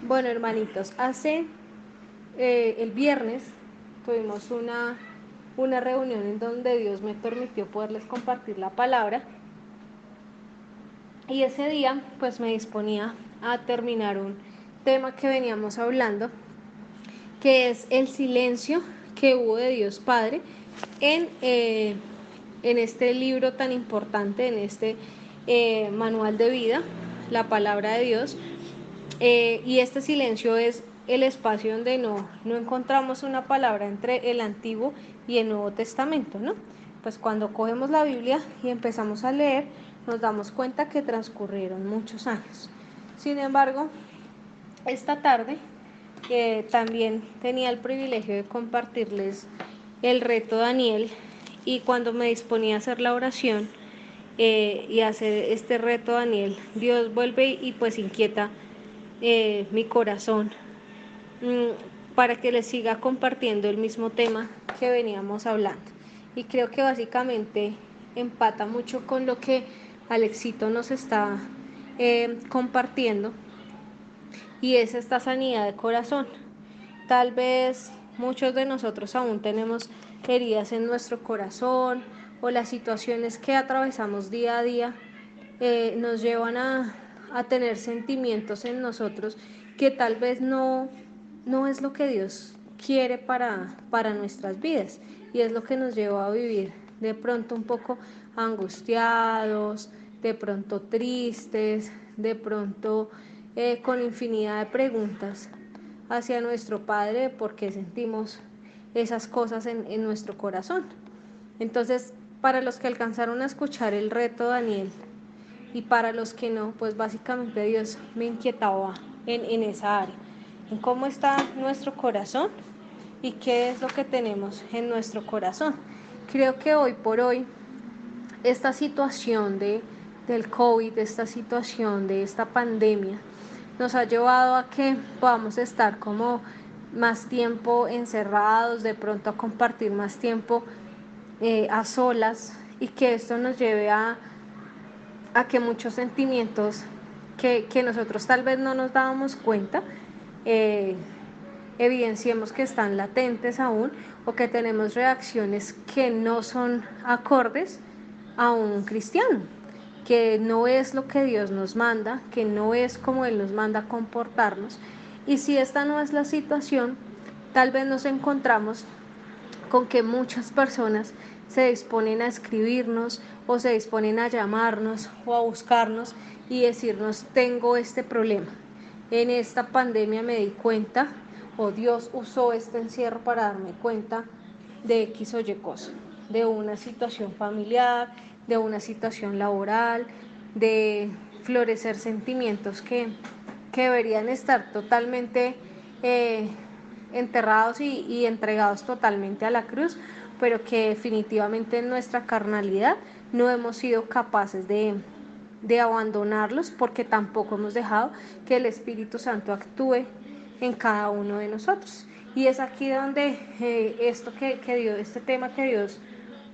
Bueno, hermanitos, hace el viernes tuvimos una reunión en donde Dios me permitió poderles compartir la palabra, y ese día pues me disponía a terminar un tema que veníamos hablando, que es el silencio que hubo de Dios Padre en, eh, en este libro tan importante, en este manual de vida, la palabra de Dios. Y este silencio es el espacio donde no encontramos una palabra entre el Antiguo y el Nuevo Testamento, ¿no? Pues cuando cogemos la Biblia y empezamos a leer, nos damos cuenta que transcurrieron muchos años. Sin embargo, esta tarde también tenía el privilegio de compartirles el reto Daniel, y cuando me disponía a hacer la oración y hacer este reto Daniel, Dios vuelve y pues inquieta mi corazón para que les siga compartiendo el mismo tema que veníamos hablando. Y creo que básicamente empata mucho con lo que Alexito nos está compartiendo, y es esta sanidad de corazón. Tal vez muchos de nosotros aún tenemos heridas en nuestro corazón, o las situaciones que atravesamos día a día nos llevan a tener sentimientos en nosotros que tal vez no es lo que Dios quiere para nuestras vidas, y es lo que nos lleva a vivir de pronto un poco angustiados, de pronto tristes, de pronto con infinidad de preguntas hacia nuestro Padre, porque sentimos esas cosas en nuestro corazón. Entonces, para los que alcanzaron a escuchar el reto Daniel, y para los que no, pues básicamente Dios me inquietaba en esa área, en cómo está nuestro corazón y qué es lo que tenemos en nuestro corazón. Creo que hoy por hoy esta situación del COVID, esta situación de esta pandemia, nos ha llevado a que podamos estar como más tiempo encerrados, de pronto a compartir más tiempo a solas, y que esto nos lleve a que muchos sentimientos que nosotros tal vez no nos dábamos cuenta, evidenciemos que están latentes aún, o que tenemos reacciones que no son acordes a un cristiano, que no es lo que Dios nos manda, que no es como Él nos manda a comportarnos. Y si esta no es la situación, tal vez nos encontramos con que muchas personas se disponen a escribirnos, o se disponen a llamarnos o a buscarnos y decirnos: tengo este problema, en esta pandemia me di cuenta, o Dios usó este encierro para darme cuenta de X o Y cosa, de una situación familiar, de una situación laboral, de florecer sentimientos que deberían estar totalmente enterrados y entregados totalmente a la cruz, pero que definitivamente en nuestra carnalidad no hemos sido capaces de abandonarlos, porque tampoco hemos dejado que el Espíritu Santo actúe en cada uno de nosotros. Y es aquí donde este tema que Dios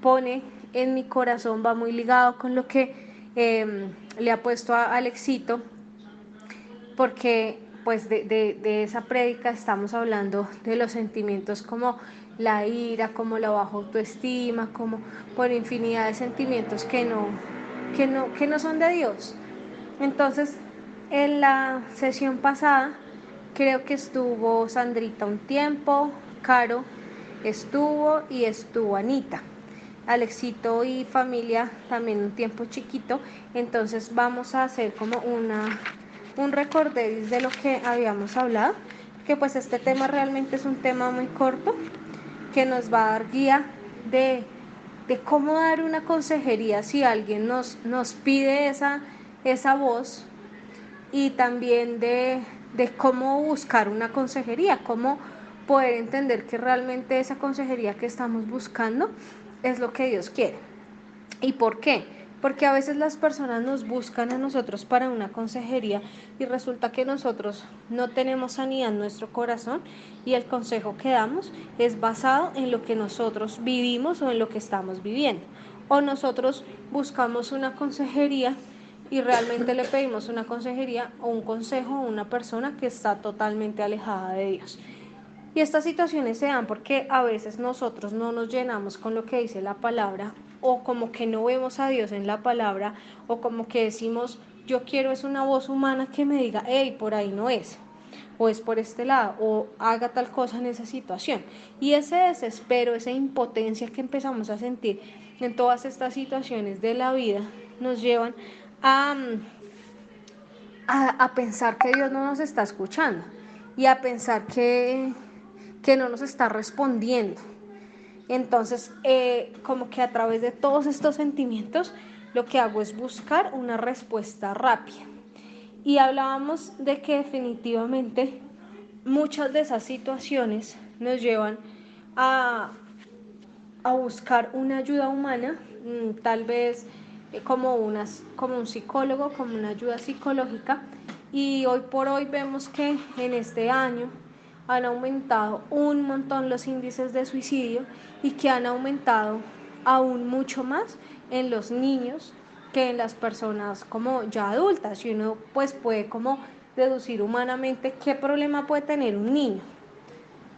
pone en mi corazón va muy ligado con lo que le ha puesto a Alexito, porque pues de esa prédica estamos hablando de los sentimientos como la ira, como la baja autoestima, como por infinidad de sentimientos que no son de Dios. Entonces, en la sesión pasada creo que estuvo Sandrita un tiempo, Caro estuvo, y estuvo Anita, Alexito y familia también un tiempo chiquito. Entonces vamos a hacer como un recorderis de lo que habíamos hablado, que pues este tema realmente es un tema muy corto, que nos va a dar guía de cómo dar una consejería si alguien nos pide esa voz, y también de cómo buscar una consejería, cómo poder entender que realmente esa consejería que estamos buscando es lo que Dios quiere. ¿Y por qué? Porque a veces las personas nos buscan a nosotros para una consejería, y resulta que nosotros no tenemos sanidad en nuestro corazón, y el consejo que damos es basado en lo que nosotros vivimos o en lo que estamos viviendo. O nosotros buscamos una consejería y realmente le pedimos una consejería o un consejo a una persona que está totalmente alejada de Dios. Y estas situaciones se dan porque a veces nosotros no nos llenamos con lo que dice la palabra, o como que no vemos a Dios en la palabra, o como que decimos, yo quiero es una voz humana que me diga, hey, por ahí no es, o es por este lado, o haga tal cosa en esa situación. Y ese desespero, esa impotencia que empezamos a sentir en todas estas situaciones de la vida, nos llevan a pensar que Dios no nos está escuchando y a pensar que no nos está respondiendo. Entonces, como que a través de todos estos sentimientos, lo que hago es buscar una respuesta rápida. Y hablábamos de que definitivamente muchas de esas situaciones nos llevan a, a buscar una ayuda humana, tal vez como un psicólogo, como una ayuda psicológica. Y hoy por hoy vemos que en este año han aumentado un montón los índices de suicidio y que han aumentado aún mucho más en los niños que en las personas como ya adultas. Y uno pues puede como deducir humanamente qué problema puede tener un niño.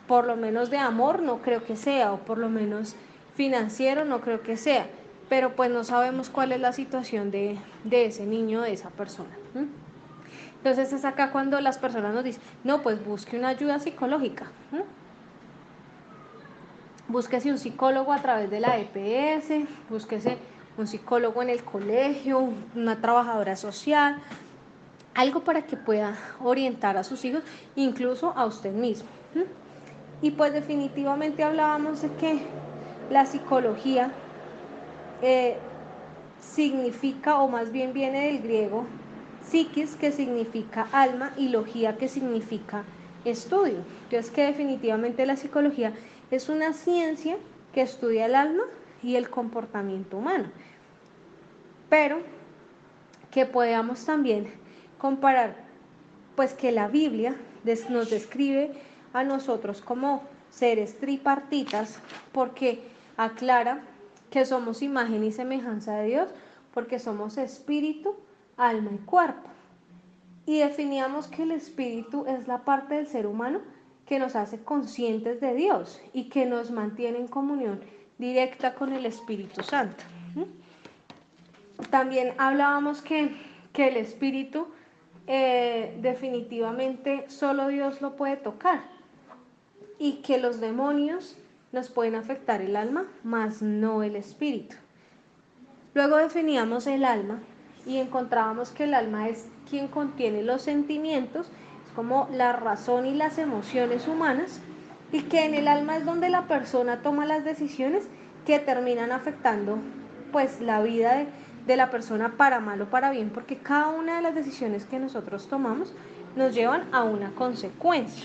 Por lo menos de amor no creo que sea, o por lo menos financiero no creo que sea, pero pues no sabemos cuál es la situación de ese niño, de esa persona. Entonces es acá cuando las personas nos dicen, no, pues busque una ayuda psicológica. Búsquese un psicólogo a través de la EPS, búsquese un psicólogo en el colegio, una trabajadora social, algo para que pueda orientar a sus hijos, incluso a usted mismo. Y pues definitivamente hablábamos de que la psicología significa, o más bien viene del griego psiquis, que significa alma, y logía, que significa estudio. Entonces que definitivamente la psicología es una ciencia que estudia el alma y el comportamiento humano, pero que podamos también comparar, pues que la Biblia nos describe a nosotros como seres tripartitas, porque aclara que somos imagen y semejanza de Dios, porque somos espíritu, alma y cuerpo. Y definíamos que el espíritu es la parte del ser humano que nos hace conscientes de Dios y que nos mantiene en comunión directa con el Espíritu Santo. También hablábamos que el espíritu definitivamente solo Dios lo puede tocar, y que los demonios nos pueden afectar el alma, mas no el espíritu. Luego definíamos el alma y encontrábamos que el alma es quien contiene los sentimientos, es como la razón y las emociones humanas, y que en el alma es donde la persona toma las decisiones que terminan afectando pues la vida de la persona, para mal o para bien, porque cada una de las decisiones que nosotros tomamos nos llevan a una consecuencia,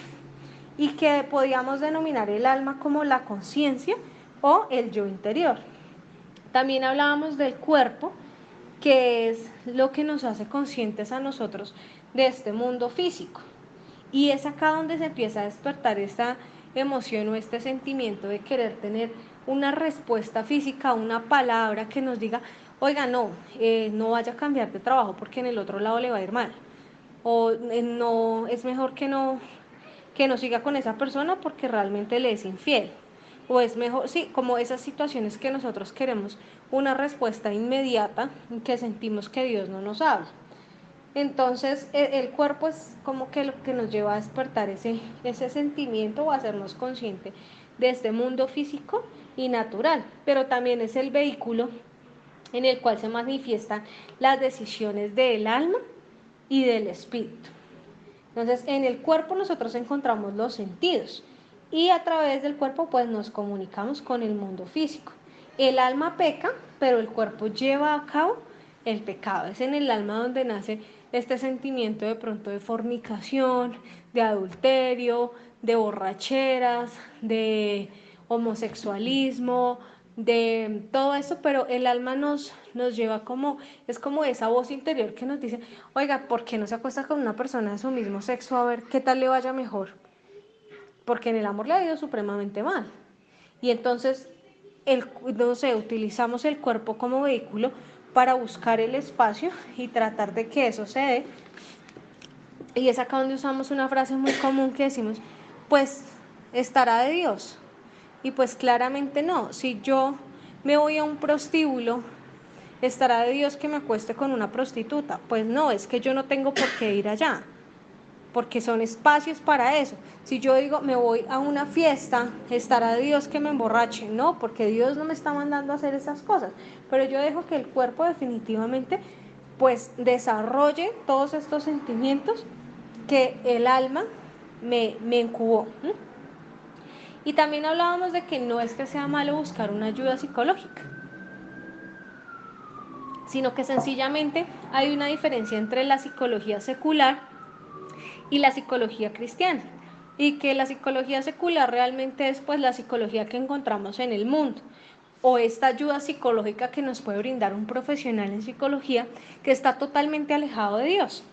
y que podíamos denominar el alma como la conciencia o el yo interior. También hablábamos del cuerpo, que es lo que nos hace conscientes a nosotros de este mundo físico. Y es acá donde se empieza a despertar esta emoción o este sentimiento de querer tener una respuesta física, una palabra que nos diga, oiga, no, no vaya a cambiar de trabajo porque en el otro lado le va a ir mal. O no, es mejor que no siga con esa persona porque realmente le es infiel. O es mejor, sí, como esas situaciones que nosotros queremos una respuesta inmediata, que sentimos que Dios no nos habla. Entonces el cuerpo es como que lo que nos lleva a despertar ese sentimiento, o a hacernos conscientes de este mundo físico y natural, pero también es el vehículo en el cual se manifiestan las decisiones del alma y del espíritu. Entonces, en el cuerpo nosotros encontramos los sentidos, y a través del cuerpo pues nos comunicamos con el mundo físico. El alma peca, pero el cuerpo lleva a cabo el pecado. Es en el alma donde nace este sentimiento de pronto de fornicación, de adulterio, de borracheras, de homosexualismo, de todo eso, pero el alma nos lleva como, es como esa voz interior que nos dice, oiga, ¿por qué no se acuesta con una persona de su mismo sexo a ver qué tal le vaya mejor? Porque en el amor le ha ido supremamente mal. Y entonces, no sé, utilizamos el cuerpo como vehículo para buscar el espacio y tratar de que eso se dé. Y es acá donde usamos una frase muy común que decimos, pues estará de Dios. Y pues claramente no. Si yo me voy a un prostíbulo, ¿estará de Dios que me acueste con una prostituta? Pues no, es que yo no tengo por qué ir allá, porque son espacios para eso. Si yo digo, me voy a una fiesta, ¿estará de Dios que me emborrache? No, porque Dios no me está mandando a hacer esas cosas. Pero yo dejo que el cuerpo definitivamente pues desarrolle todos estos sentimientos que el alma me incubó. Y también hablábamos de que no es que sea malo buscar una ayuda psicológica, sino que sencillamente hay una diferencia entre la psicología secular y la psicología cristiana, y que la psicología secular realmente es pues la psicología que encontramos en el mundo, o esta ayuda psicológica que nos puede brindar un profesional en psicología que está totalmente alejado de Dios.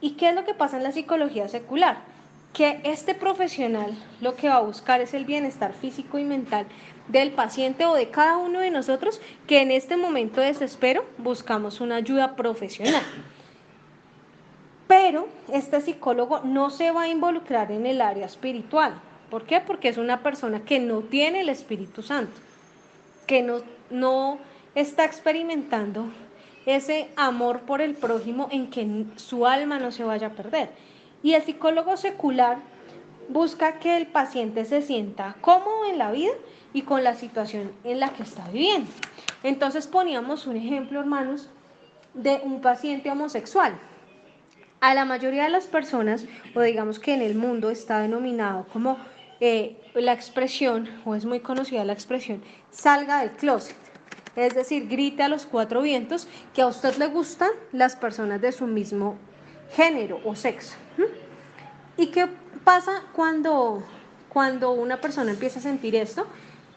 ¿Y qué es lo que pasa en la psicología secular? Que este profesional lo que va a buscar es el bienestar físico y mental del paciente o de cada uno de nosotros que en este momento de desespero buscamos una ayuda profesional. Pero este psicólogo no se va a involucrar en el área espiritual. ¿Por qué? Porque es una persona que no tiene el Espíritu Santo, que no está experimentando ese amor por el prójimo en que su alma no se vaya a perder. Y el psicólogo secular busca que el paciente se sienta cómodo en la vida y con la situación en la que está viviendo. Entonces poníamos un ejemplo, hermanos, de un paciente homosexual. A la mayoría de las personas, o digamos que en el mundo está denominado como la expresión, o es muy conocida la expresión, salga del closet. Es decir, grite a los cuatro vientos que a usted le gustan las personas de su mismo género o sexo. ¿Y qué pasa cuando una persona empieza a sentir esto?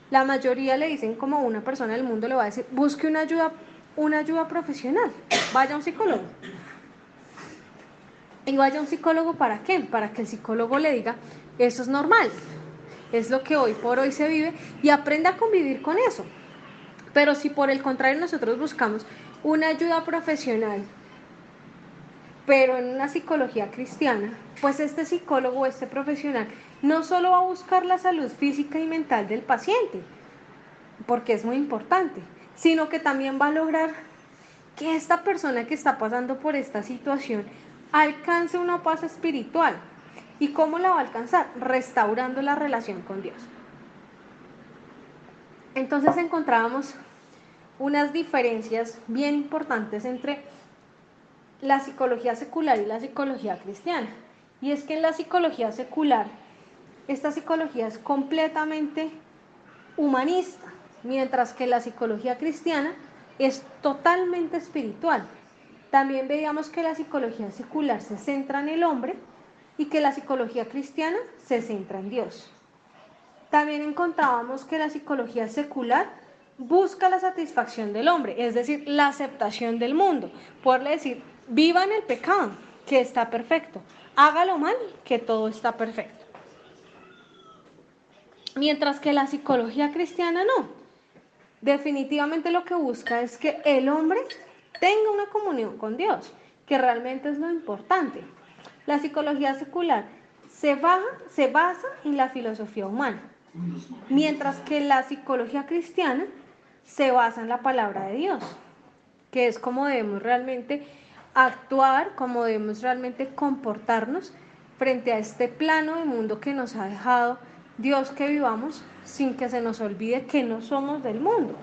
La mayoría le dicen, como una persona del mundo le va a decir, busque una ayuda profesional, vaya a un psicólogo. Y vaya a un psicólogo, ¿para qué? Para que el psicólogo le diga, eso es normal, es lo que hoy por hoy se vive, y aprenda a convivir con eso. Pero si por el contrario nosotros buscamos una ayuda profesional, pero en una psicología cristiana, pues este psicólogo, este profesional, no solo va a buscar la salud física y mental del paciente, porque es muy importante, sino que también va a lograr que esta persona que está pasando por esta situación alcance una paz espiritual. ¿Y cómo la va a alcanzar? Restaurando la relación con Dios. Entonces encontrábamos unas diferencias bien importantes entre la psicología secular y la psicología cristiana. Y es que en la psicología secular, esta psicología es completamente humanista, mientras que la psicología cristiana es totalmente espiritual. También veíamos que la psicología secular se centra en el hombre y que la psicología cristiana se centra en Dios. También encontrábamos que la psicología secular busca la satisfacción del hombre, es decir, la aceptación del mundo. Poderle decir, viva en el pecado, que está perfecto, hágalo mal, que todo está perfecto. Mientras que la psicología cristiana no. Definitivamente lo que busca es que el hombre tenga una comunión con Dios, que realmente es lo importante. La psicología secular se basa en la filosofía humana, mientras que la psicología cristiana se basa en la palabra de Dios, que es como debemos realmente actuar, como debemos realmente comportarnos frente a este plano de mundo que nos ha dejado Dios, que vivamos sin que se nos olvide que no somos del mundo.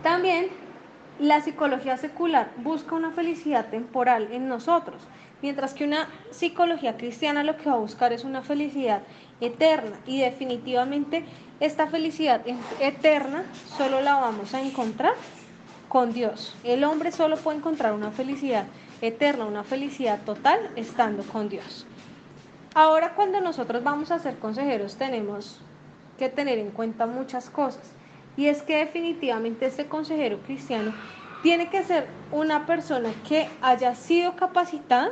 También la psicología secular busca una felicidad temporal en nosotros, mientras que una psicología cristiana lo que va a buscar es una felicidad eterna, y definitivamente esta felicidad eterna solo la vamos a encontrar con Dios. El hombre solo puede encontrar una felicidad eterna, una felicidad total, estando con Dios. Ahora, cuando nosotros vamos a ser consejeros, tenemos que tener en cuenta muchas cosas, y es que definitivamente este consejero cristiano tiene que ser una persona que haya sido capacitada,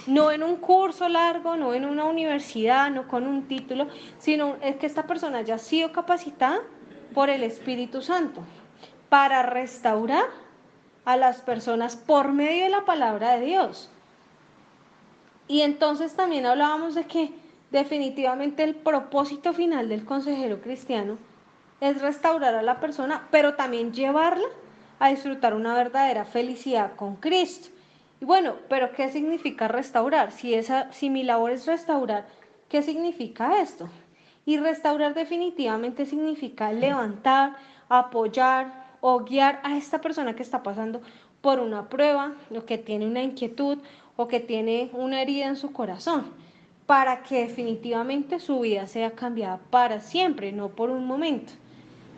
no en un curso largo, no en una universidad, no con un título, sino es que esta persona haya sido capacitada por el Espíritu Santo, para restaurar a las personas por medio de la palabra de Dios. Y entonces también hablábamos de que definitivamente el propósito final del consejero cristiano es restaurar a la persona, pero también llevarla a disfrutar una verdadera felicidad con Cristo. Y bueno, pero ¿qué significa restaurar? Si mi labor es restaurar, ¿qué significa esto? Y restaurar definitivamente significa levantar, apoyar o guiar a esta persona que está pasando por una prueba, o que tiene una inquietud, o que tiene una herida en su corazón, para que definitivamente su vida sea cambiada para siempre, no por un momento.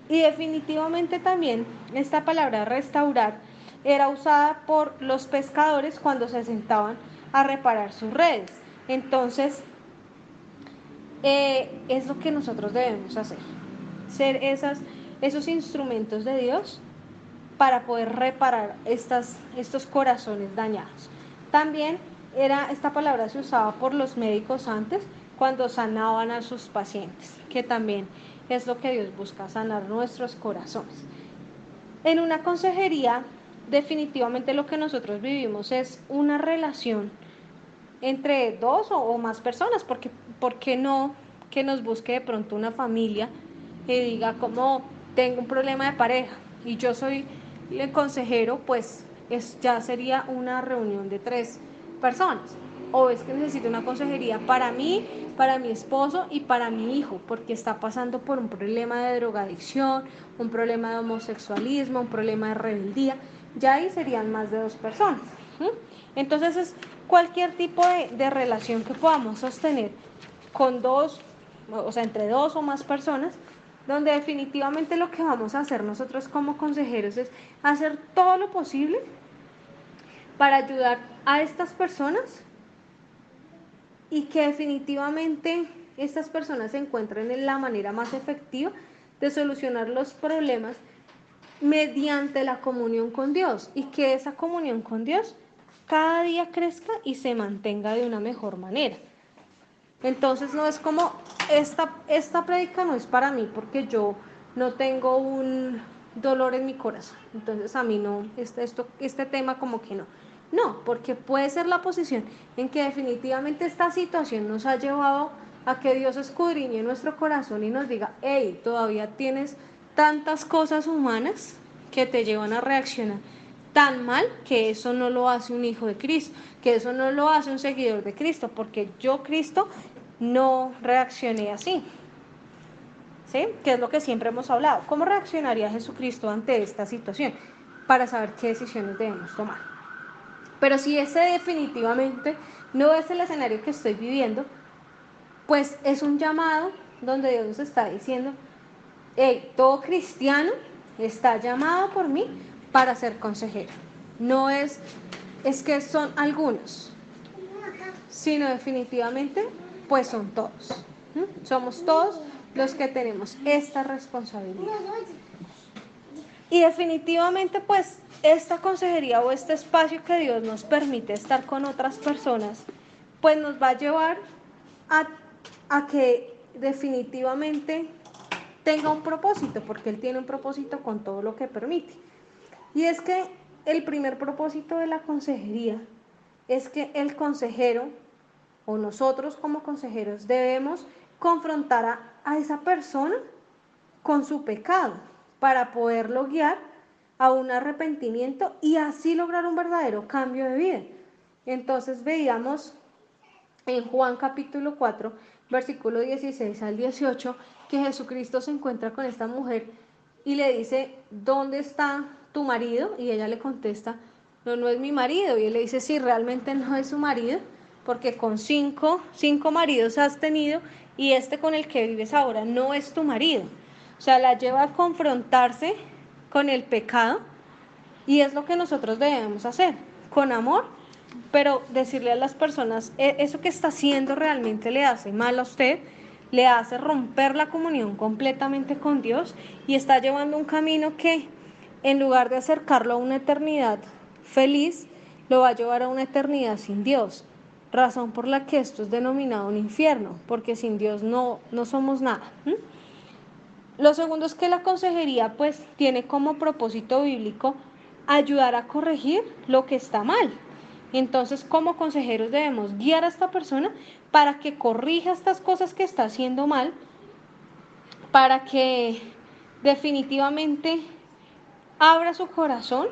Y definitivamente también esta palabra restaurar era usada por los pescadores cuando se sentaban a reparar sus redes. Entonces, es lo que nosotros debemos hacer, ser esos instrumentos de Dios para poder reparar estos corazones dañados. También esta palabra se usaba por los médicos antes cuando sanaban a sus pacientes, que también es lo que Dios busca, sanar nuestros corazones. En una consejería, definitivamente lo que nosotros vivimos es una relación entre dos o más personas, porque no que nos busque de pronto una familia que diga como tengo un problema de pareja y yo soy el consejero, pues ya sería una reunión de 3 personas. O es que necesito una consejería para mí, para mi esposo y para mi hijo, porque está pasando por un problema de drogadicción, un problema de homosexualismo, un problema de rebeldía. Ya ahí serían más de 2 personas. Entonces es cualquier tipo de relación que podamos sostener con entre 2 o más personas, donde definitivamente lo que vamos a hacer nosotros como consejeros es hacer todo lo posible para ayudar a estas personas y que definitivamente estas personas se encuentren en la manera más efectiva de solucionar los problemas mediante la comunión con Dios, y que esa comunión con Dios cada día crezca y se mantenga de una mejor manera. Entonces no es como esta prédica no es para mí porque yo no tengo un dolor en mi corazón, entonces a mí no, este tema como que no, porque puede ser la posición en que definitivamente esta situación nos ha llevado a que Dios escudriñe nuestro corazón y nos diga, hey, todavía tienes tantas cosas humanas que te llevan a reaccionar tan mal, que eso no lo hace un hijo de Cristo, que eso no lo hace un seguidor de Cristo, porque yo, Cristo, no reaccioné así. ¿Sí? Que es lo que siempre hemos hablado. ¿Cómo reaccionaría Jesucristo ante esta situación? Para saber qué decisiones debemos tomar. Pero si ese definitivamente no es el escenario que estoy viviendo, pues es un llamado donde Dios nos está diciendo, hey, todo cristiano está llamado por mí para ser consejero. No es que son algunos, sino definitivamente pues son todos. Somos todos los que tenemos esta responsabilidad. Y definitivamente pues esta consejería o este espacio que Dios nos permite estar con otras personas, pues nos va a llevar a que definitivamente tenga un propósito, porque Él tiene un propósito con todo lo que permite. Y es que el primer propósito de la consejería es que el consejero o nosotros como consejeros debemos confrontar a esa persona con su pecado para poderlo guiar a un arrepentimiento y así lograr un verdadero cambio de vida. Entonces veíamos en Juan capítulo 4, versículo 16 al 18, que Jesucristo se encuentra con esta mujer y le dice, ¿dónde está tu marido? Y ella le contesta, no es mi marido. Y él le dice, sí, realmente no es su marido, porque con cinco maridos has tenido y este con el que vives ahora no es tu marido. O sea, la lleva a confrontarse con el pecado, y es lo que nosotros debemos hacer, con amor, pero decirle a las personas, eso que está haciendo realmente le hace mal a usted, le hace romper la comunión completamente con Dios y está llevando un camino que en lugar de acercarlo a una eternidad feliz, lo va a llevar a una eternidad sin Dios. Razón por la que esto es denominado un infierno, porque sin Dios no somos nada. Lo segundo es que la consejería pues tiene como propósito bíblico ayudar a corregir lo que está mal. Entonces, como consejeros debemos guiar a esta persona para que corrija estas cosas que está haciendo mal, para que definitivamente abra su corazón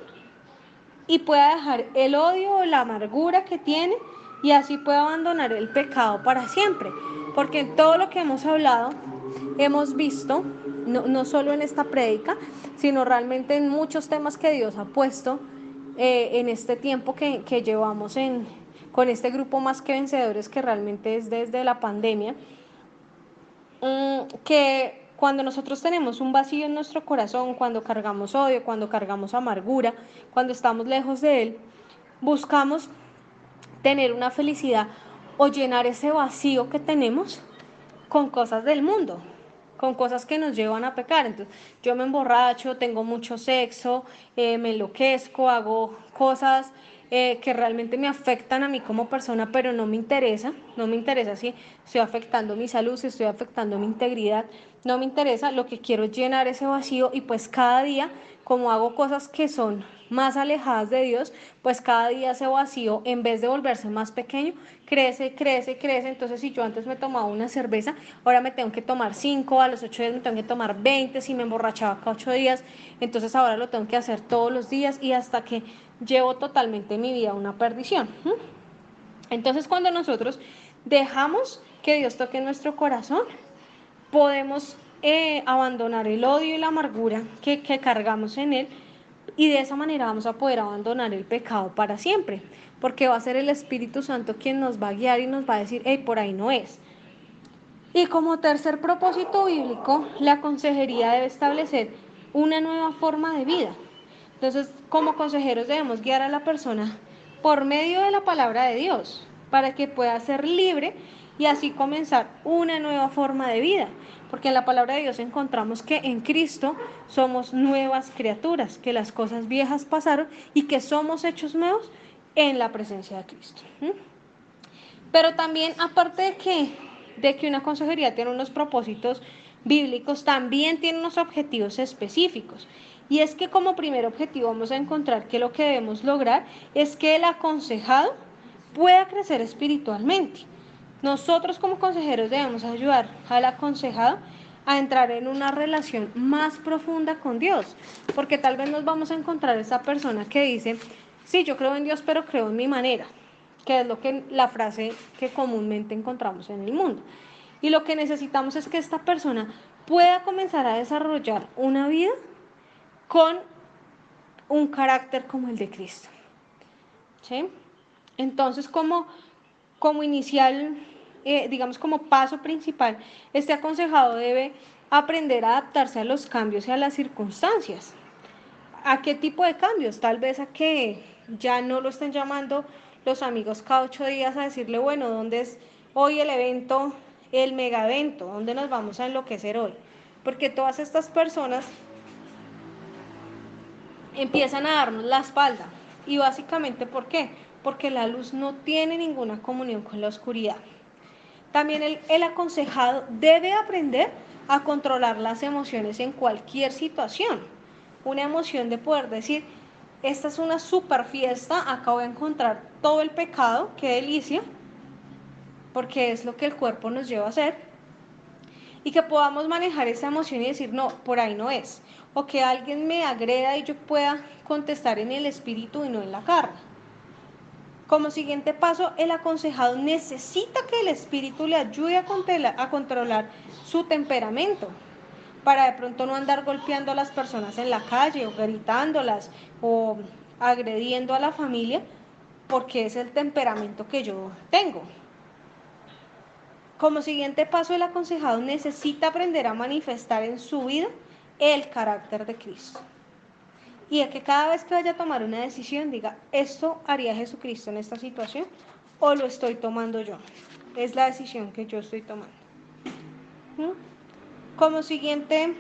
y pueda dejar el odio o la amargura que tiene y así pueda abandonar el pecado para siempre. Porque en todo lo que hemos hablado, hemos visto, no solo en esta prédica, sino realmente en muchos temas que Dios ha puesto en este tiempo que llevamos con este grupo Más que Vencedores, que realmente es desde la pandemia, que cuando nosotros tenemos un vacío en nuestro corazón, cuando cargamos odio, cuando cargamos amargura, cuando estamos lejos de Él, buscamos tener una felicidad o llenar ese vacío que tenemos con cosas del mundo, con cosas que nos llevan a pecar. Entonces, yo me emborracho, tengo mucho sexo, me enloquezco, hago cosas que realmente me afectan a mí como persona, pero no me interesa si estoy afectando mi salud, si estoy afectando mi integridad, no me interesa, lo que quiero es llenar ese vacío y pues cada día, como hago cosas que son más alejadas de Dios, pues cada día ese vacío, en vez de volverse más pequeño, crece, crece, crece. Entonces, si yo antes me tomaba una cerveza, ahora me tengo que tomar 5, a los 8 días me tengo que tomar 20, si me emborrachaba cada 8 días, entonces ahora lo tengo que hacer todos los días y hasta que llevo totalmente mi vida a una perdición. Entonces, cuando nosotros dejamos que Dios toque nuestro corazón, podemos abandonar el odio y la amargura que cargamos en él, y de esa manera vamos a poder abandonar el pecado para siempre, porque va a ser el Espíritu Santo quien nos va a guiar y nos va a decir, hey, por ahí no es. Y como tercer propósito bíblico, la consejería debe establecer una nueva forma de vida. Entonces, como consejeros debemos guiar a la persona por medio de la palabra de Dios, para que pueda ser libre y así comenzar una nueva forma de vida. Porque en la palabra de Dios encontramos que en Cristo somos nuevas criaturas, que las cosas viejas pasaron y que somos hechos nuevos en la presencia de Cristo. Pero también, aparte de que una consejería tiene unos propósitos bíblicos, también tiene unos objetivos específicos. Y es que como primer objetivo vamos a encontrar que lo que debemos lograr es que el aconsejado pueda crecer espiritualmente. Nosotros como consejeros debemos ayudar al aconsejado a entrar en una relación más profunda con Dios, porque tal vez nos vamos a encontrar esa persona que dice, sí, yo creo en Dios, pero creo en mi manera, que es la frase que comúnmente encontramos en el mundo. Y lo que necesitamos es que esta persona pueda comenzar a desarrollar una vida con un carácter como el de Cristo. ¿Sí? Entonces, como inicial, digamos como paso principal, este aconsejado debe aprender a adaptarse a los cambios y a las circunstancias. ¿A qué tipo de cambios? Tal vez a que ya no lo estén llamando los amigos cada 8 días a decirle, bueno, ¿dónde es hoy el evento, el mega evento? ¿Dónde nos vamos a enloquecer hoy? Porque todas estas personas empiezan a darnos la espalda. Y básicamente, ¿por qué? Porque la luz no tiene ninguna comunión con la oscuridad. También el aconsejado debe aprender a controlar las emociones en cualquier situación. Una emoción de poder decir, esta es una super fiesta, acá voy a encontrar todo el pecado, qué delicia, porque es lo que el cuerpo nos lleva a hacer, y que podamos manejar esa emoción y decir, no, por ahí no es, o que alguien me agreda y yo pueda contestar en el espíritu y no en la carne. Como siguiente paso, el aconsejado necesita que el espíritu le ayude a controlar su temperamento, para de pronto no andar golpeando a las personas en la calle o gritándolas o agrediendo a la familia, porque es el temperamento que yo tengo. Como siguiente paso, el aconsejado necesita aprender a manifestar en su vida el carácter de Cristo. Y a que cada vez que vaya a tomar una decisión diga, ¿esto haría Jesucristo en esta situación o lo estoy tomando yo? Es la decisión que yo estoy tomando. Como siguiente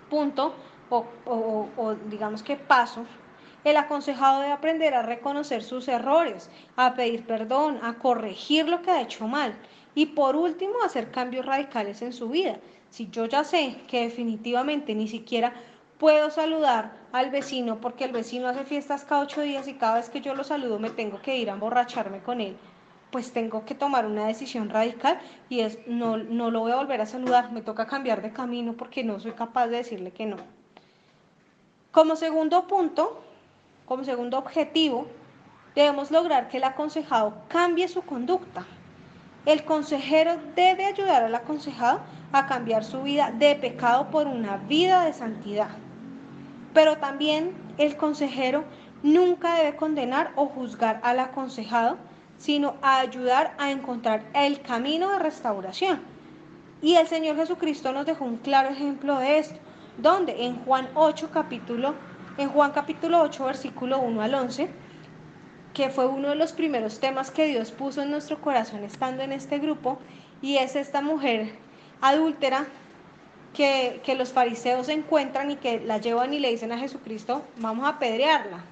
punto o digamos que paso, el aconsejado debe aprender a reconocer sus errores, a pedir perdón, a corregir lo que ha hecho mal Y por último, hacer cambios radicales en su vida. Si yo ya sé que definitivamente ni siquiera puedo saludar al vecino porque el vecino hace fiestas cada 8 días y cada vez que yo lo saludo me tengo que ir a emborracharme con él, pues tengo que tomar una decisión radical y es no lo voy a volver a saludar, me toca cambiar de camino porque no soy capaz de decirle que no. Como segundo punto, como segundo objetivo, debemos lograr que el aconsejado cambie su conducta. El consejero debe ayudar al aconsejado a cambiar su vida de pecado por una vida de santidad. Pero también el consejero nunca debe condenar o juzgar al aconsejado, sino a ayudar a encontrar el camino de restauración. Y el Señor Jesucristo nos dejó un claro ejemplo de esto, donde en Juan capítulo 8, versículo 1 al 11, que fue uno de los primeros temas que Dios puso en nuestro corazón estando en este grupo, y es esta mujer adúltera que los fariseos encuentran y que la llevan y le dicen a Jesucristo, vamos a apedrearla.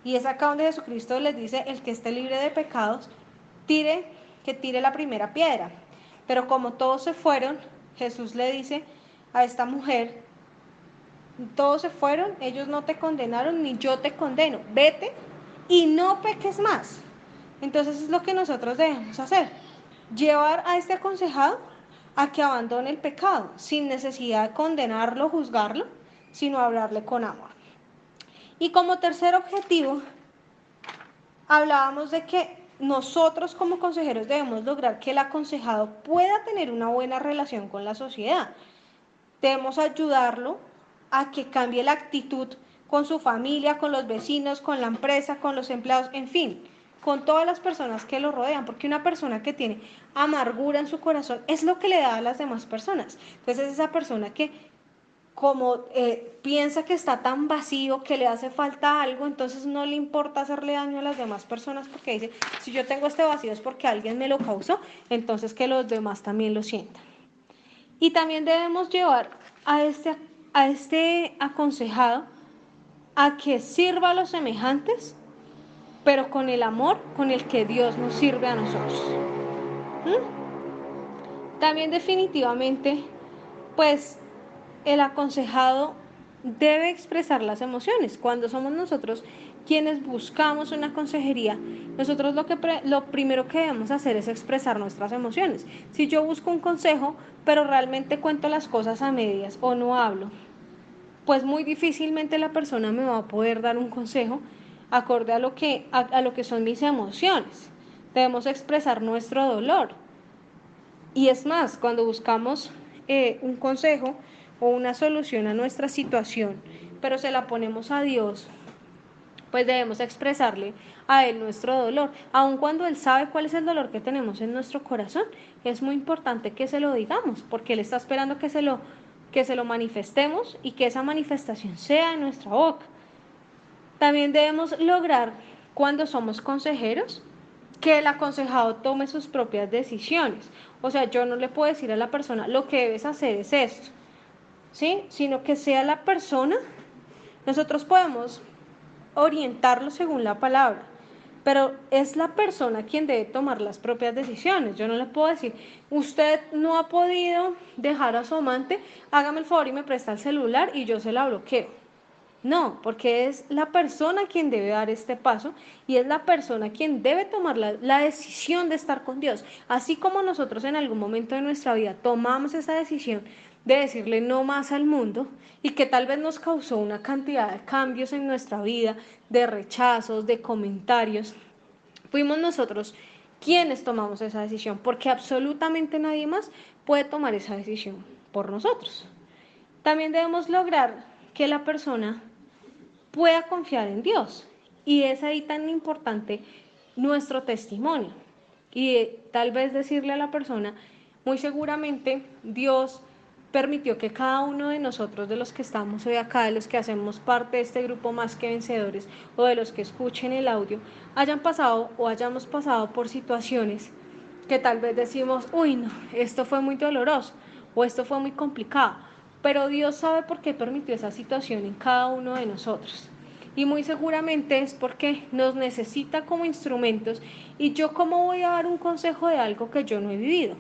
Y es acá donde Jesucristo les dice, el que esté libre de pecados, que tire la primera piedra. Pero como todos se fueron, Jesús le dice a esta mujer, todos se fueron, ellos no te condenaron, ni yo te condeno, vete y no peques más. Entonces es lo que nosotros debemos hacer, llevar a este aconsejado a que abandone el pecado, sin necesidad de condenarlo, juzgarlo, sino hablarle con amor. Y como tercer objetivo, hablábamos de que nosotros como consejeros debemos lograr que el aconsejado pueda tener una buena relación con la sociedad. Debemos ayudarlo a que cambie la actitud con su familia, con los vecinos, con la empresa, con los empleados, en fin, con todas las personas que lo rodean, porque una persona que tiene amargura en su corazón es lo que le da a las demás personas. Entonces es esa persona que como piensa que está tan vacío, que le hace falta algo, entonces no le importa hacerle daño a las demás personas porque dice, si yo tengo este vacío es porque alguien me lo causó, entonces que los demás también lo sientan. Y también debemos llevar a este aconsejado a que sirva a los semejantes, pero con el amor con el que Dios nos sirve a nosotros. También definitivamente, pues el aconsejado debe expresar las emociones. Cuando somos nosotros quienes buscamos una consejería, nosotros lo primero que debemos hacer es expresar nuestras emociones. Si yo busco un consejo, pero realmente cuento las cosas a medias o no hablo, pues muy difícilmente la persona me va a poder dar un consejo acorde a lo que son mis emociones. Debemos expresar nuestro dolor. Y es más, cuando buscamos un consejo o una solución a nuestra situación, pero se la ponemos a Dios, pues debemos expresarle a Él nuestro dolor. Aun cuando Él sabe cuál es el dolor que tenemos en nuestro corazón, es muy importante que se lo digamos, porque Él está esperando que se lo manifestemos y que esa manifestación sea en nuestra boca. También debemos lograr, cuando somos consejeros, que el aconsejado tome sus propias decisiones. O sea, yo no le puedo decir a la persona, lo que debes hacer es esto, ¿sí? Sino que sea la persona, nosotros podemos orientarlo según la palabra, pero es la persona quien debe tomar las propias decisiones. Yo no le puedo decir, usted no ha podido dejar a su amante, hágame el favor y me presta el celular y yo se la bloqueo. No, porque es la persona quien debe dar este paso y es la persona quien debe tomar la decisión de estar con Dios. Así como nosotros en algún momento de nuestra vida tomamos esa decisión de decirle no más al mundo y que tal vez nos causó una cantidad de cambios en nuestra vida, de rechazos, de comentarios, fuimos nosotros quienes tomamos esa decisión, porque absolutamente nadie más puede tomar esa decisión por nosotros. También debemos lograr que la persona pueda confiar en Dios. Y es ahí tan importante nuestro testimonio. Y tal vez decirle a la persona, muy seguramente Dios permitió que cada uno de nosotros, de los que estamos hoy acá, de los que hacemos parte de este grupo Más que Vencedores, o de los que escuchen el audio, hayan pasado o hayamos pasado por situaciones que tal vez decimos, uy, no, esto fue muy doloroso, o esto fue muy complicado. Pero Dios sabe por qué permitió esa situación en cada uno de nosotros. y muy seguramente es porque nos necesita como instrumentos y yo cómo voy a dar un consejo de algo que yo no he vivido.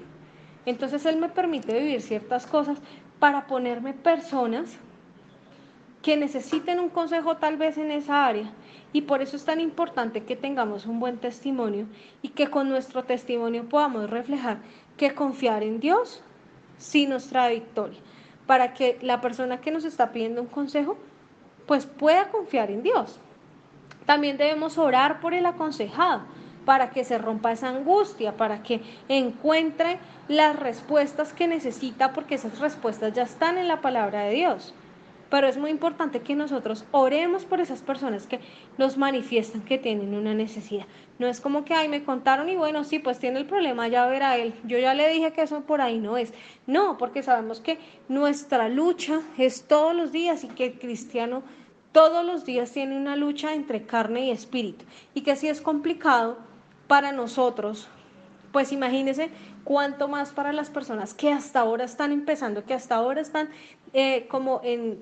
Entonces Él me permite vivir ciertas cosas para ponerme personas que necesiten un consejo tal vez en esa área. Y por eso es tan importante que tengamos un buen testimonio y que con nuestro testimonio podamos reflejar que confiar en Dios sí nos trae victoria, para que la persona que nos está pidiendo un consejo pues pueda confiar en Dios. También debemos orar por el aconsejado para que se rompa esa angustia, para que encuentre las respuestas que necesita, porque esas respuestas ya están en la palabra de Dios. Pero es muy importante que nosotros oremos por esas personas que nos manifiestan que tienen una necesidad. No es como que, ay, me contaron y bueno, sí, pues tiene el problema, ya verá él. Yo ya le dije que eso por ahí no es. No, porque sabemos que nuestra lucha es todos los días y que el cristiano todos los días tiene una lucha entre carne y espíritu. Y que si es complicado para nosotros, pues imagínense cuánto más para las personas que hasta ahora están empezando, que hasta ahora están en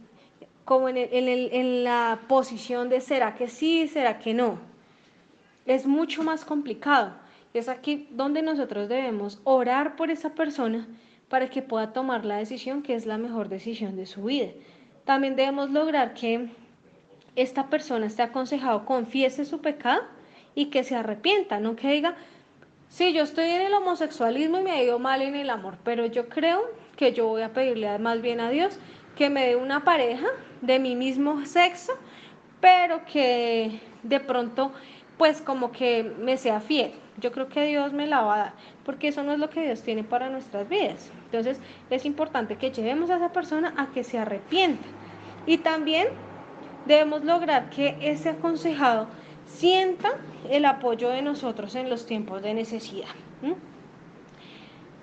la posición de será que sí, será que no. Es mucho más complicado. Es aquí donde nosotros debemos orar por esa persona para que pueda tomar la decisión que es la mejor decisión de su vida. También debemos lograr que esta persona esté aconsejado, confiese su pecado y que se arrepienta, no que diga, sí, yo estoy en el homosexualismo y me ha ido mal en el amor, pero yo creo que yo voy a pedirle más bien a Dios que me dé una pareja de mi mismo sexo, pero que de pronto pues como que me sea fiel. Yo creo que Dios me la va a dar, porque eso no es lo que Dios tiene para nuestras vidas. Entonces es importante que llevemos a esa persona a que se arrepienta. Y también debemos lograr que ese aconsejado sienta el apoyo de nosotros en los tiempos de necesidad.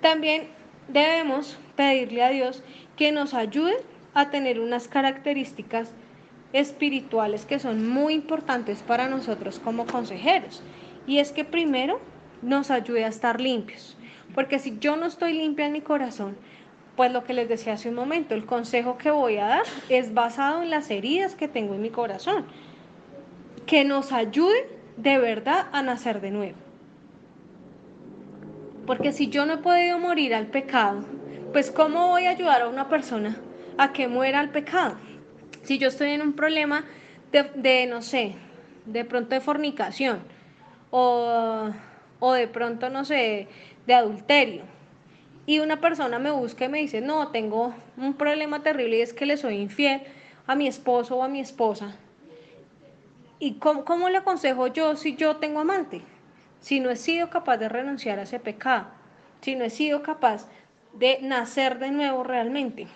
También debemos pedirle a Dios que nos ayude a tener unas características espirituales que son muy importantes para nosotros como consejeros. Y es que primero nos ayude a estar limpios. Porque si yo no estoy limpia en mi corazón, pues lo que les decía hace un momento, el consejo que voy a dar es basado en las heridas que tengo en mi corazón. Que nos ayude de verdad a nacer de nuevo. Porque si yo no he podido morir al pecado, pues ¿cómo voy a ayudar a una persona a que muera al pecado? Si yo estoy en un problema no sé, de pronto de fornicación o, o de pronto, no sé, de adulterio, y una persona me busca y me dice, no, tengo un problema terrible y es que le soy infiel a mi esposo o a mi esposa. ¿Y cómo le aconsejo yo si yo tengo amante? Si no he sido capaz de renunciar a ese pecado, si no he sido capaz de nacer de nuevo realmente.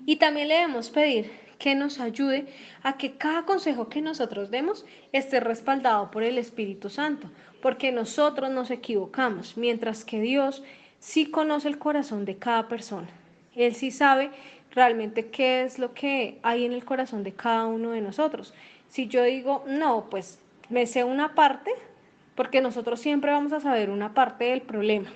Y también le debemos pedir que nos ayude a que cada consejo que nosotros demos esté respaldado por el Espíritu Santo, porque nosotros nos equivocamos, mientras que Dios sí conoce el corazón de cada persona. Él sí sabe realmente qué es lo que hay en el corazón de cada uno de nosotros. Si yo digo, no, pues me sé una parte, porque nosotros siempre vamos a saber una parte del problema,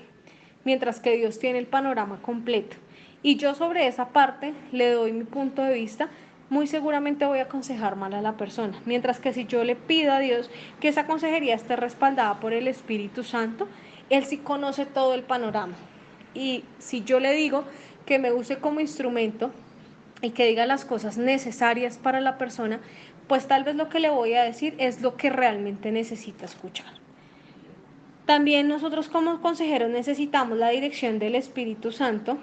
mientras que Dios tiene el panorama completo. Y yo sobre esa parte le doy mi punto de vista, muy seguramente voy a aconsejar mal a la persona. Mientras que si yo le pido a Dios que esa consejería esté respaldada por el Espíritu Santo, Él sí conoce todo el panorama. Y si yo le digo que me use como instrumento y que diga las cosas necesarias para la persona, pues tal vez lo que le voy a decir es lo que realmente necesita escuchar. También nosotros como consejeros necesitamos la dirección del Espíritu Santo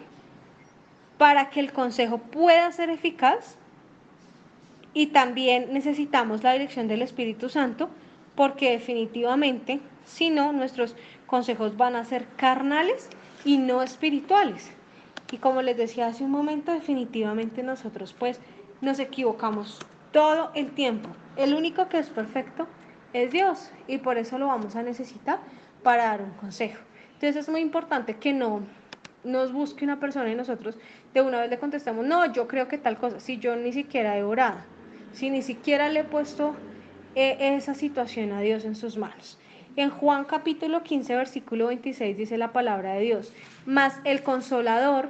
para que el consejo pueda ser eficaz, y también necesitamos la dirección del Espíritu Santo porque definitivamente si no nuestros consejos van a ser carnales y no espirituales. Y como les decía hace un momento, definitivamente nosotros pues nos equivocamos todo el tiempo. El único que es perfecto es Dios y por eso lo vamos a necesitar para dar un consejo. Entonces es muy importante que no nos busque una persona y nosotros de una vez le contestamos, no, yo creo que tal cosa, si yo ni siquiera he orado, si ni siquiera le he puesto esa situación a Dios en sus manos. En Juan capítulo 15, versículo 26 dice la palabra de Dios, mas el Consolador,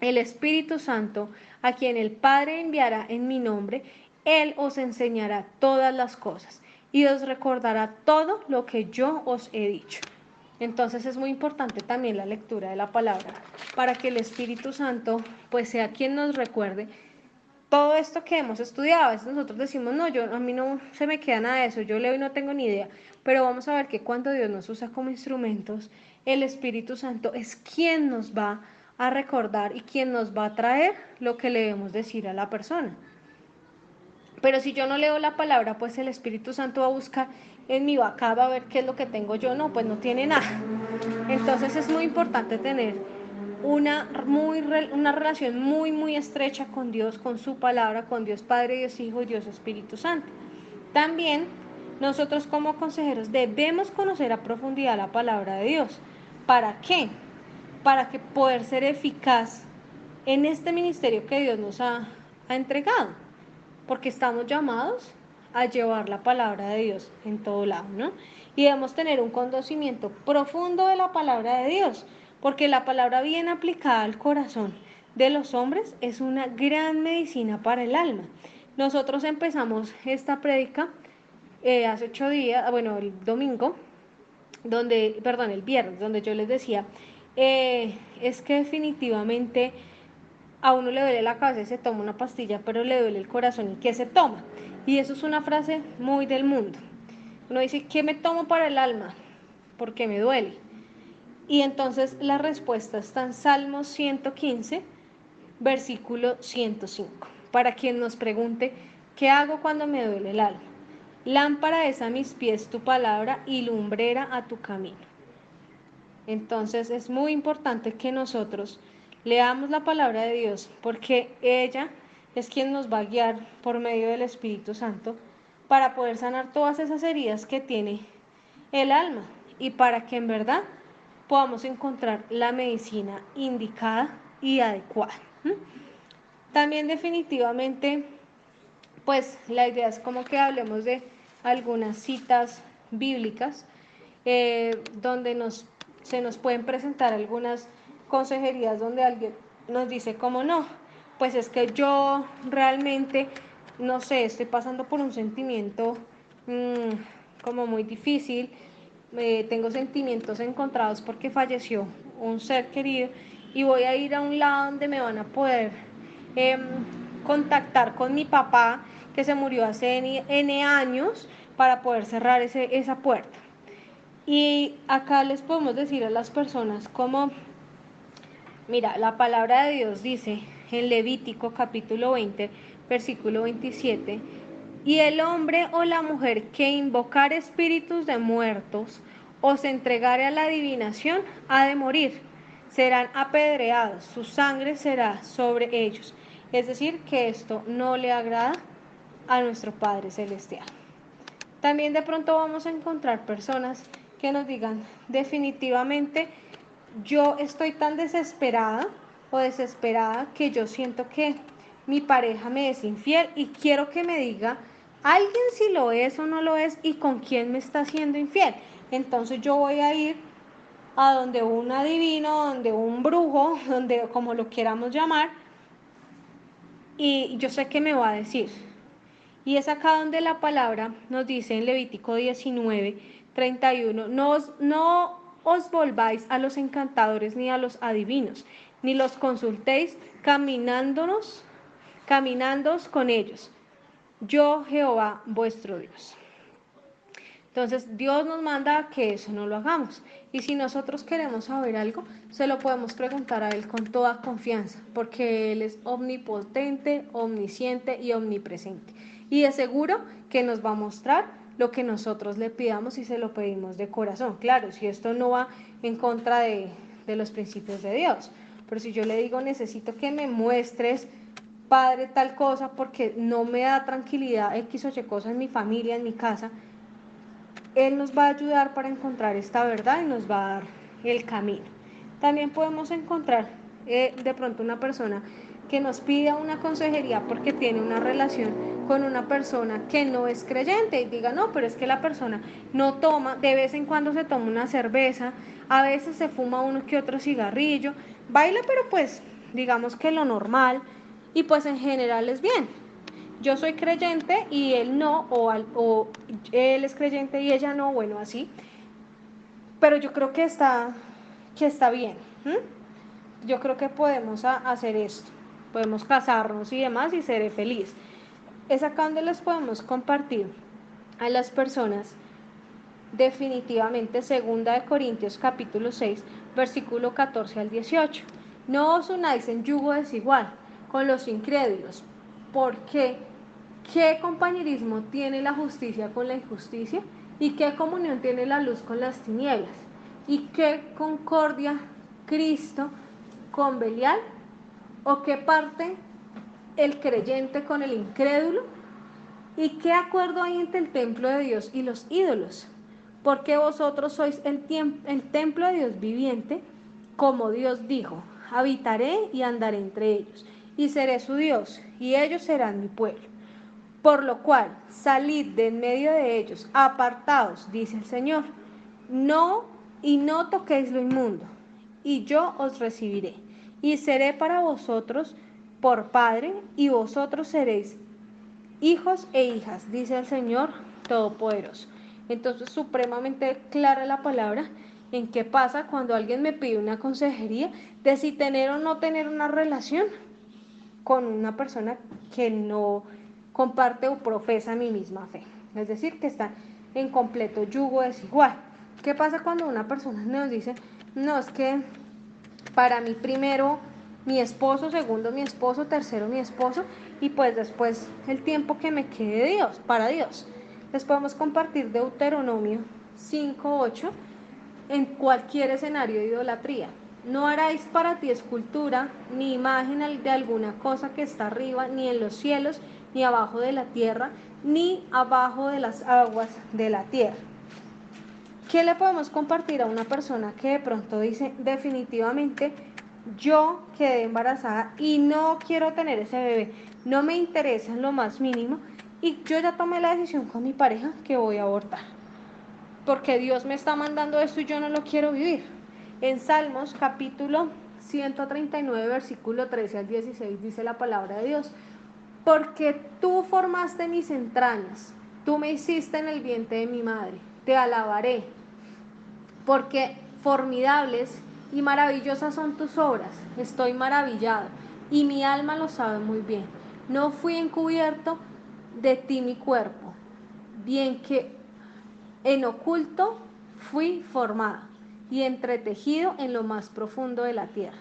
el Espíritu Santo, a quien el Padre enviará en mi nombre, Él os enseñará todas las cosas y os recordará todo lo que yo os he dicho. Entonces es muy importante también la lectura de la palabra para que el Espíritu Santo pues sea quien nos recuerde todo esto que hemos estudiado. A veces nosotros decimos, no, a mí no se me queda nada de eso, yo leo y no tengo ni idea, pero vamos a ver que cuando Dios nos usa como instrumentos, el Espíritu Santo es quien nos va a recordar y quien nos va a traer lo que le debemos decir a la persona. Pero si yo no leo la palabra, pues el Espíritu Santo va a buscar en mi vaca, va a ver qué es lo que tengo yo, no, pues no tiene nada. Entonces es muy importante tener una relación muy estrecha con Dios, con su palabra, con Dios Padre, Dios Hijo y Dios Espíritu Santo. También nosotros como consejeros debemos conocer a profundidad la palabra de Dios. ¿Para qué? Para que poder ser eficaz en este ministerio que Dios nos ha entregado, porque estamos llamados a llevar la palabra de Dios en todo lado, ¿no? Y debemos tener un conocimiento profundo de la palabra de Dios, porque la palabra bien aplicada al corazón de los hombres es una gran medicina para el alma. Nosotros empezamos esta prédica hace 8 días, bueno, el domingo, el viernes, donde yo les decía, es que definitivamente a uno le duele la cabeza y se toma una pastilla, pero le duele el corazón y ¿qué se toma? Y eso es una frase muy del mundo. Uno dice, ¿qué me tomo para el alma? Porque me duele. Y entonces la respuesta está en Salmos 115, versículo 105. Para quien nos pregunte, ¿qué hago cuando me duele el alma? Lámpara es a mis pies tu palabra y lumbrera a tu camino. Entonces es muy importante que nosotros leamos la palabra de Dios, porque ella es quien nos va a guiar por medio del Espíritu Santo para poder sanar todas esas heridas que tiene el alma y para que en verdad podamos encontrar la medicina indicada y adecuada. También definitivamente, pues la idea es como que hablemos de algunas citas bíblicas donde se nos pueden presentar algunas consejerías donde alguien nos dice como no, pues es que yo realmente, no sé, estoy pasando por un sentimiento como muy difícil, tengo sentimientos encontrados porque falleció un ser querido y voy a ir a un lado donde me van a poder contactar con mi papá que se murió hace N años para poder cerrar esa puerta. Y acá les podemos decir a las personas como, mira, la palabra de Dios dice en Levítico capítulo 20, versículo 27, y el hombre o la mujer que invocar espíritus de muertos o se entregare a la adivinación ha de morir, serán apedreados, su sangre será sobre ellos. Es decir, que esto no le agrada a nuestro Padre Celestial. También de pronto vamos a encontrar personas que nos digan, definitivamente yo estoy tan desesperada o desesperada que yo siento que mi pareja me es infiel y quiero que me diga alguien si lo es o no lo es y con quién me está siendo infiel. Entonces yo voy a ir a donde un adivino, donde un brujo, donde como lo queramos llamar, y yo sé que me va a decir. Y es acá donde la palabra nos dice en Levítico 19, 31, no os volváis a los encantadores ni a los adivinos, ni los consultéis caminándoos con ellos. Yo Jehová vuestro Dios. Entonces Dios nos manda que eso no lo hagamos. Y si nosotros queremos saber algo, se lo podemos preguntar a Él con toda confianza, porque Él es omnipotente, omnisciente y omnipresente. Y de seguro que nos va a mostrar lo que nosotros le pidamos y se lo pedimos de corazón. Claro, si esto no va en contra de los principios de Dios. Pero si yo le digo, necesito que me muestres, Padre, tal cosa, porque no me da tranquilidad X o Y cosa en mi familia, en mi casa, Él nos va a ayudar para encontrar esta verdad y nos va a dar el camino. También podemos encontrar de pronto una persona que nos pida una consejería porque tiene una relación con una persona que no es creyente y diga, no, pero es que la persona no toma, de vez en cuando se toma una cerveza, a veces se fuma uno que otro cigarrillo, baila, pero pues digamos que lo normal y pues en general es bien. yo soy creyente y él no, o él es creyente y ella no, bueno, así. Pero yo creo que está bien. Yo creo que podemos hacer esto. Podemos casarnos y demás y seré feliz. Es acá donde les podemos compartir a las personas definitivamente 2 Corintios capítulo 6, versículo 14 al 18. No os unáis en yugo desigual con los incrédulos, porque ¿qué compañerismo tiene la justicia con la injusticia? ¿Y qué comunión tiene la luz con las tinieblas? ¿Y qué concordia Cristo con Belial? ¿O qué parte el creyente con el incrédulo? ¿Y qué acuerdo hay entre el templo de Dios y los ídolos? Porque vosotros sois el templo de Dios viviente, como Dios dijo, habitaré y andaré entre ellos, y seré su Dios, y ellos serán mi pueblo. Por lo cual, salid de en medio de ellos, apartaos, dice el Señor, no toquéis lo inmundo, y yo os recibiré, y seré para vosotros por Padre, y vosotros seréis hijos e hijas, dice el Señor Todopoderoso. Entonces, supremamente clara la palabra en qué pasa cuando alguien me pide una consejería de si tener o no tener una relación con una persona que no comparte o profesa mi misma fe. Es decir, que está en completo yugo desigual. ¿Qué pasa cuando una persona nos dice, no, es que para mí primero mi esposo, segundo mi esposo, tercero mi esposo, y pues después el tiempo que me quede Dios, para Dios? Les podemos compartir Deuteronomio 5:8 en cualquier escenario de idolatría. No haráis para ti escultura, ni imagen de alguna cosa que está arriba, ni en los cielos, ni abajo de la tierra, ni abajo de las aguas de la tierra. ¿Qué le podemos compartir a una persona que de pronto dice, definitivamente, yo quedé embarazada y no quiero tener ese bebé, no me interesa en lo más mínimo, y yo ya tomé la decisión con mi pareja que voy a abortar, porque Dios me está mandando esto y yo no lo quiero vivir? En Salmos capítulo 139, versículo 13 al 16, dice la palabra de Dios, porque tú formaste mis entrañas, tú me hiciste en el vientre de mi madre, te alabaré, porque formidables y maravillosas son tus obras, estoy maravillado, y mi alma lo sabe muy bien. No fui encubierto de ti mi cuerpo, bien que en oculto fui formada y entretejido en lo más profundo de la tierra.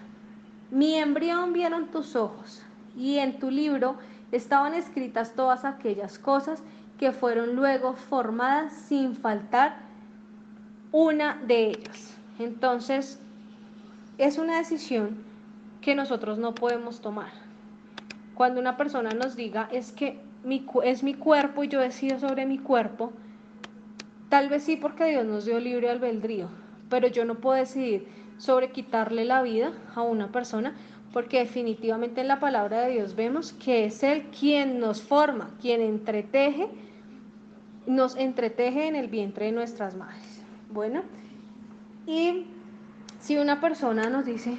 Mi embrión vieron tus ojos, y en tu libro estaban escritas todas aquellas cosas que fueron luego formadas sin faltar una de ellas. Entonces, es una decisión que nosotros no podemos tomar. Cuando una persona nos diga, es que es mi cuerpo y yo decido sobre mi cuerpo, tal vez sí, porque Dios nos dio libre albedrío, pero yo no puedo decidir sobre quitarle la vida a una persona, porque definitivamente en la palabra de Dios vemos que es Él quien nos forma, quien nos entreteje en el vientre de nuestras madres. Bueno, y si una persona nos dice,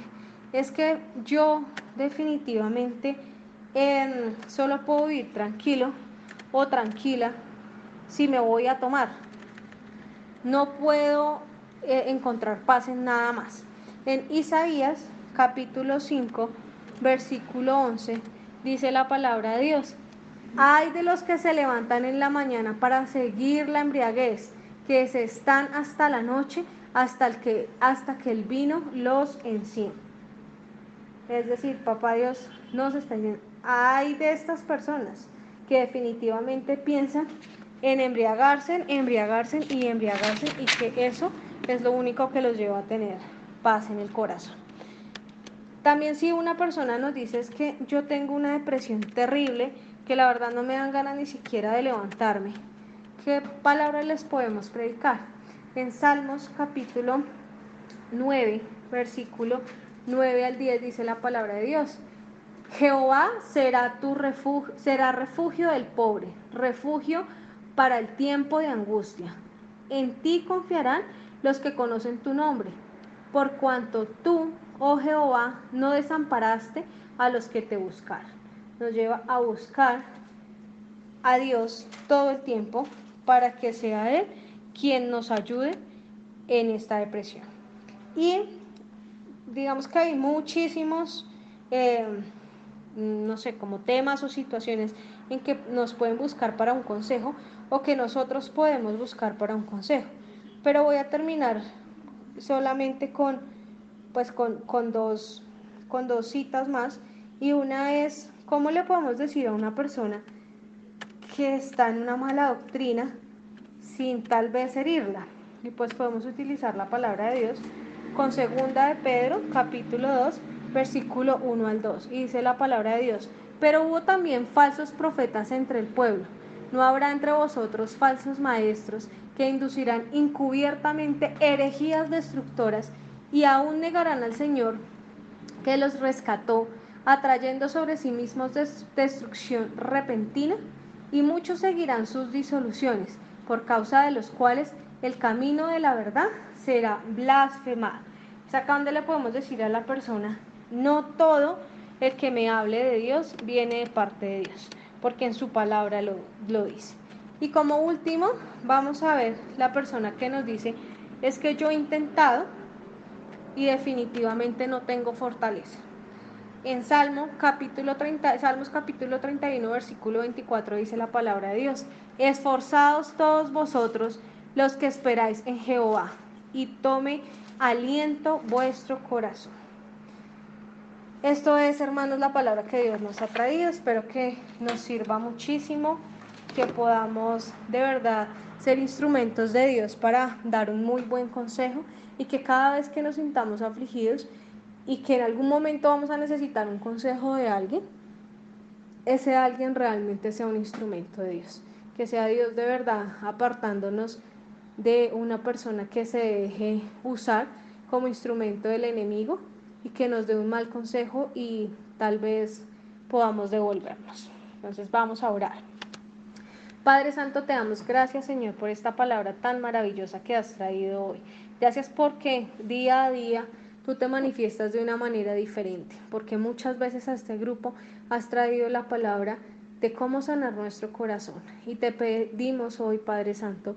es que yo definitivamente solo puedo vivir tranquilo o tranquila si me voy a tomar, no puedo encontrar paz en nada más. En Isaías capítulo 5, versículo 11, dice la palabra de Dios, ay de los que se levantan en la mañana para seguir la embriaguez, que se están hasta la noche, hasta que el vino los enciende. Es decir, papá Dios nos está diciendo, ay de estas personas que definitivamente piensan en embriagarse y que eso es lo único que los lleva a tener paz en el corazón. También si una persona nos dice es que yo tengo una depresión terrible, que la verdad no me dan ganas ni siquiera de levantarme, ¿qué palabras les podemos predicar? En Salmos capítulo 9, versículo 9 al 10 dice la palabra de Dios, Jehová será tu refugio, será refugio del pobre, refugio para el tiempo de angustia. En ti confiarán los que conocen tu nombre, por cuanto tú, oh Jehová, no desamparaste a los que te buscaron. Nos lleva a buscar a Dios todo el tiempo para que sea Él quien nos ayude en esta depresión. Y digamos que hay muchísimos, no sé, como temas o situaciones en que nos pueden buscar para un consejo o que nosotros podemos buscar para un consejo. Pero voy a terminar solamente con dos citas más, y una es: ¿cómo le podemos decir a una persona que está en una mala doctrina sin tal vez herirla? Y pues podemos utilizar la palabra de Dios con segunda de Pedro, capítulo 2, versículo 1 al 2, y dice la palabra de Dios: pero hubo también falsos profetas entre el pueblo. No habrá entre vosotros falsos maestros que inducirán encubiertamente herejías destructoras, y aún negarán al Señor que los rescató, atrayendo sobre sí mismos destrucción repentina, y muchos seguirán sus disoluciones, por causa de los cuales el camino de la verdad será blasfemado. Es acá donde le podemos decir a la persona: no todo el que me hable de Dios viene de parte de Dios, porque en su palabra lo dice. Y como último, vamos a ver la persona que nos dice: es que yo he intentado y definitivamente no tengo fortaleza. En Salmos capítulo 31, versículo 24, dice la palabra de Dios: esforzaos todos vosotros los que esperáis en Jehová, y tome aliento vuestro corazón. Esto es, hermanos, la palabra que Dios nos ha traído. Espero que nos sirva muchísimo, que podamos de verdad ser instrumentos de Dios para dar un muy buen consejo, y que cada vez que nos sintamos afligidos y que en algún momento vamos a necesitar un consejo de alguien, ese alguien realmente sea un instrumento de Dios, que sea Dios de verdad apartándonos de una persona que se deje usar como instrumento del enemigo y que nos dé un mal consejo y tal vez podamos devolvernos. Entonces vamos a orar. Padre Santo, te damos gracias, Señor, por esta palabra tan maravillosa que has traído hoy. Gracias porque día a día tú te manifiestas de una manera diferente, porque muchas veces a este grupo has traído la palabra de cómo sanar nuestro corazón. Y te pedimos hoy, Padre Santo,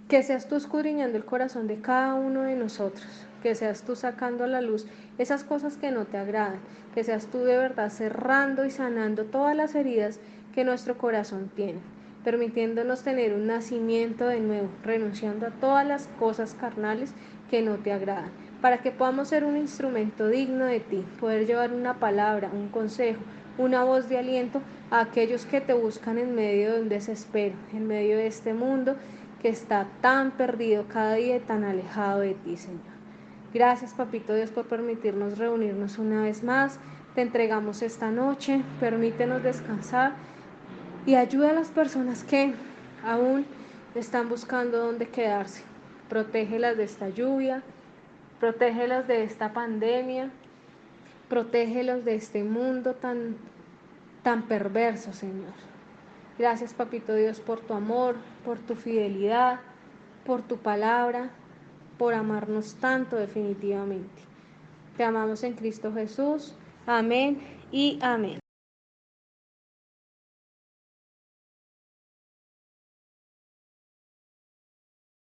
que seas tú escudriñando el corazón de cada uno de nosotros, que seas tú sacando a la luz esas cosas que no te agradan, que seas tú de verdad cerrando y sanando todas las heridas que nuestro corazón tiene, permitiéndonos tener un nacimiento de nuevo, renunciando a todas las cosas carnales que no te agradan, para que podamos ser un instrumento digno de ti, poder llevar una palabra, un consejo, una voz de aliento a aquellos que te buscan en medio de un desespero, en medio de este mundo que está tan perdido cada día y tan alejado de ti, Señor. Gracias, Papito Dios, por permitirnos reunirnos una vez más. Te entregamos esta noche, permítenos descansar y ayuda a las personas que aún están buscando dónde quedarse. Protégelas de esta lluvia, protégelas de esta pandemia, protégelos de este mundo tan perverso, Señor. Gracias, Papito Dios, por tu amor, por tu fidelidad, por tu palabra, por amarnos tanto definitivamente. Te amamos en Cristo Jesús. Amén y amén.